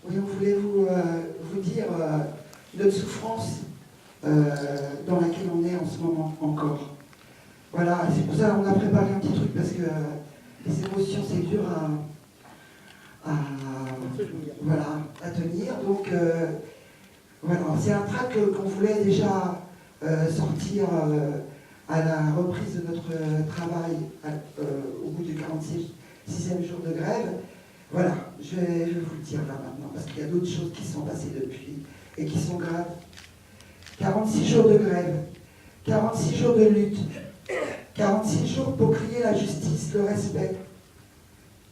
Oui, on voulait vous dire notre souffrance dans laquelle on est en ce moment encore. Voilà, c'est pour ça qu'on a préparé un petit truc, parce que les émotions, c'est dur à tenir. Donc, voilà, c'est un track qu'on voulait déjà sortir à la reprise de notre travail au bout du 46e jour de grève. Voilà, je vais vous le dire là maintenant, parce qu'il y a d'autres choses qui sont passées depuis et qui sont graves. 46 jours de grève, 46 jours de lutte, 46 jours pour crier la justice, le respect,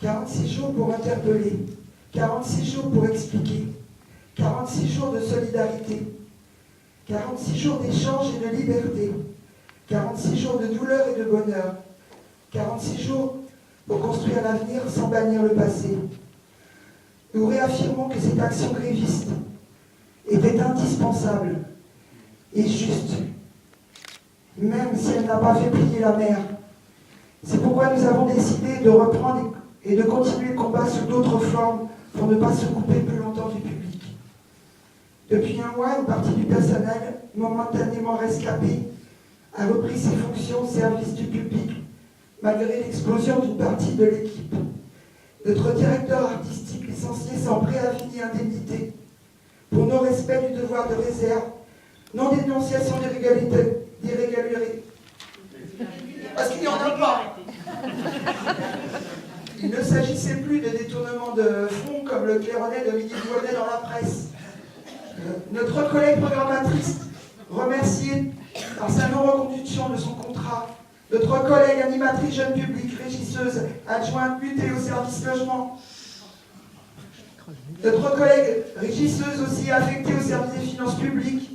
46 jours pour interpeller, 46 jours pour expliquer, 46 jours de solidarité, 46 jours d'échange et de liberté, 46 jours de douleur et de bonheur, 46 jours pour construire l'avenir sans bannir le passé. Nous réaffirmons que cette action gréviste était indispensable et juste, même si elle n'a pas fait plier la mer. C'est pourquoi nous avons décidé de reprendre et de continuer le combat sous d'autres formes pour ne pas se couper plus longtemps du public. Depuis un mois, une partie du personnel, momentanément rescapé, a repris ses fonctions au service du public, malgré l'explosion d'une partie de l'équipe. Notre directeur artistique licencié sans préavis ni indemnité, pour non-respect du devoir de réserve, non-dénonciation d'irrégularité, parce qu'il n'y en a pas. Il ne s'agissait plus de détournement de fonds comme le claironnet de Midi Douanet dans la presse. Notre collègue programmatrice, remerciée par sa non-reconduction de son contrat, notre collègue animatrice jeune public, régisseuse, adjointe mutée au service logement, notre collègue régisseuse aussi affectée au service des finances publiques,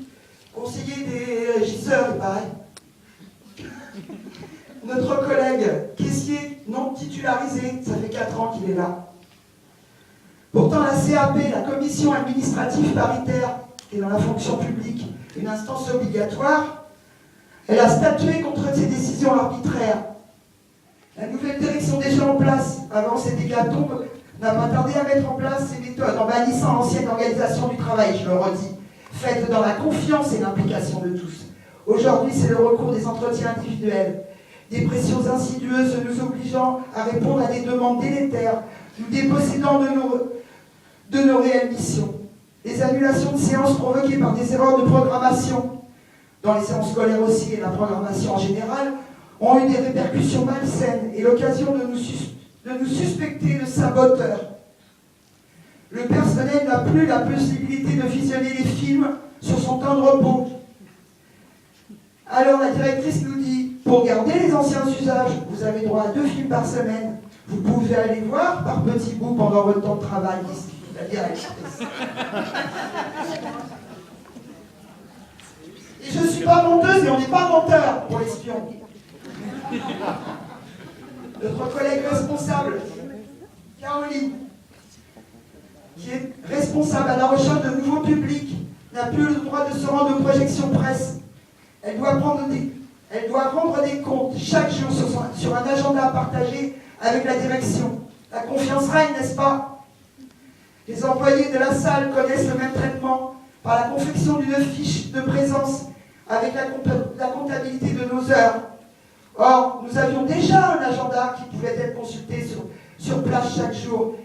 conseiller des régisseurs, il paraît. Notre collègue caissier non titularisé, ça fait 4 ans qu'il est là. Pourtant, la CAP, la commission administrative paritaire, qui est dans la fonction publique, une instance obligatoire, elle a statué contre ces décisions arbitraires. La nouvelle direction déjà en place, avant ces dégâts-tombes, n'a pas tardé à mettre en place ces méthodes en bannissant l'ancienne organisation du travail, je le redis, faite dans la confiance et l'implication de tous. Aujourd'hui, c'est le recours des entretiens individuels, des pressions insidieuses nous obligeant à répondre à des demandes délétères, nous dépossédant de nos réelles missions. Les annulations de séances provoquées par des erreurs de programmation, dans les séances scolaires aussi et la programmation en général, ont eu des répercussions malsaines et l'occasion de nous suspecter de saboteurs. Le personnel n'a plus la possibilité de visionner les films sur son temps de repos. Alors la directrice nous dit, pour garder les anciens usages, vous avez droit à 2 films par semaine. Vous pouvez aller voir par petits bouts pendant votre temps de travail, dit la directrice. Et je ne suis pas menteuse et on n'est pas menteur pour l'espion. Notre collègue responsable, Caroline, qui est responsable à la recherche de nouveaux publics, n'a plus le droit de se rendre aux projections presse. Elle doit rendre des comptes chaque jour sur un agenda partagé avec la direction. La confiance règne, n'est-ce pas? Les employés de la salle connaissent le même traitement par la confection d'une fiche de présence avec la comptabilité de nos heures. Or, nous avions déjà un agenda qui pouvait être consulté sur place chaque jour.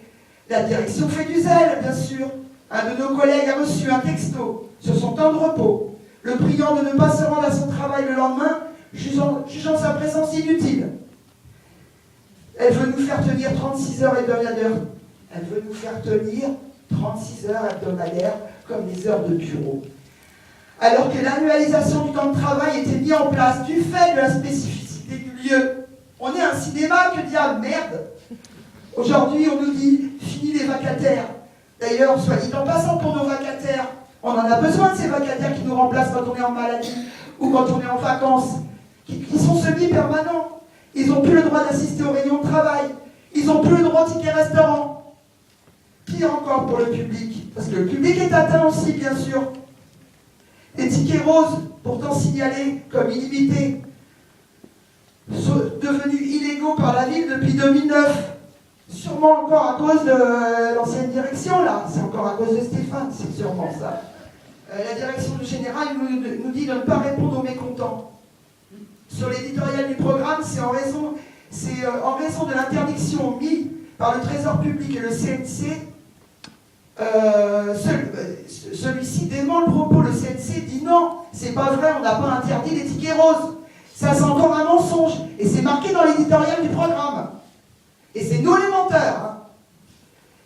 La direction fait du zèle, bien sûr. Un de nos collègues a reçu un texto sur son temps de repos, le priant de ne pas se rendre à son travail le lendemain, jugeant sa présence inutile. Elle veut nous faire tenir 36 heures hebdomadaires. Elle veut nous faire tenir 36 heures hebdomadaires comme des heures de bureau. Alors que l'annualisation du temps de travail était mise en place du fait de la spécificité du lieu. On est un cinéma, que diable, merde. Aujourd'hui, on nous dit, fini les vacataires. D'ailleurs, soit dit en passant pour nos vacataires, on en a besoin de ces vacataires qui nous remplacent quand on est en maladie ou quand on est en vacances, qui sont semi-permanents. Ils n'ont plus le droit d'assister aux réunions de travail. Ils n'ont plus le droit au ticket restaurant. Pire encore pour le public, parce que le public est atteint aussi, bien sûr. Les tickets roses, pourtant signalés comme illimités, sont devenus illégaux par la ville depuis 2009. Sûrement encore à cause de l'ancienne direction, là. C'est encore à cause de Stéphane, c'est sûrement ça. La direction générale nous dit de ne pas répondre aux mécontents. Sur l'éditorial du programme, c'est en raison de l'interdiction mise par le Trésor public et le CNC. Celui-ci dément le propos. Le CNC dit non, c'est pas vrai, on n'a pas interdit les tickets roses. Ça, c'est encore un mensonge. Et c'est marqué dans l'éditorial du programme. Et c'est nous les menteurs. Hein.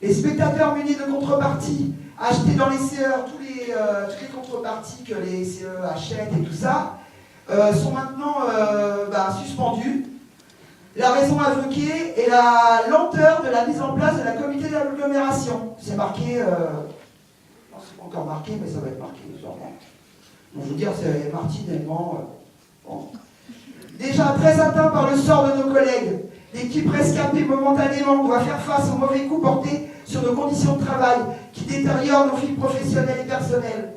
Les spectateurs munis de contreparties, achetés dans les CE, toutes les contreparties que les CE achètent et tout ça, sont maintenant suspendus. La raison invoquée est la lenteur de la mise en place de la comité d'agglomération. C'est marqué, non, c'est pas encore marqué, mais ça va être marqué sûrement. Donc, je veux dire, c'est martinement. Bon. Déjà très atteint par le sort de nos collègues, l'équipe rescapée momentanément doit faire face aux mauvais coups portés sur nos conditions de travail qui détériorent nos vies professionnelles et personnelles.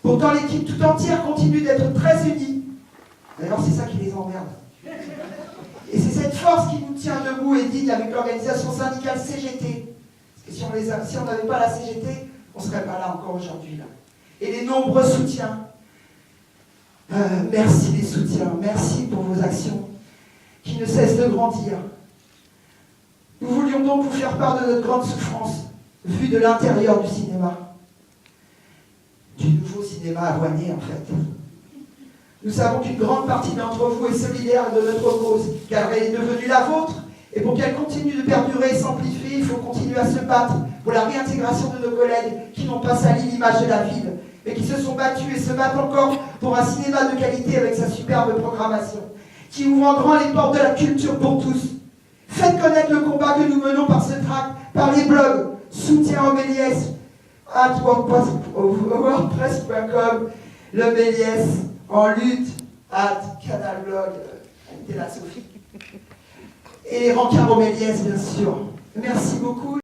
Pourtant, l'équipe tout entière continue d'être très unie. D'ailleurs, c'est ça qui les emmerde. Et c'est cette force qui nous tient debout et digne avec l'organisation syndicale CGT. Parce que si on n'avait pas la CGT, on ne serait pas là encore aujourd'hui. Et les nombreux soutiens. Merci les soutiens, merci pour vos actions qui ne cessent de grandir. Nous voulions donc vous faire part de notre grande souffrance, vue de l'intérieur du cinéma. Du nouveau cinéma avoiné, en fait. Nous savons qu'une grande partie d'entre vous est solidaire de notre cause, car elle est devenue la vôtre, et pour qu'elle continue de perdurer et s'amplifier, il faut continuer à se battre pour la réintégration de nos collègues qui n'ont pas sali l'image de la ville, mais qui se sont battus et se battent encore pour un cinéma de qualité avec sa superbe programmation, qui ouvre en grand les portes de la culture pour tous. Faites connaître le combat que nous menons par ce tract, par les blogs, soutien au Méliès, @wordpress.com, le Méliès, en lutte, @canalblog, c'était la Sophie. Et les rencarts au Méliès, bien sûr. Merci beaucoup.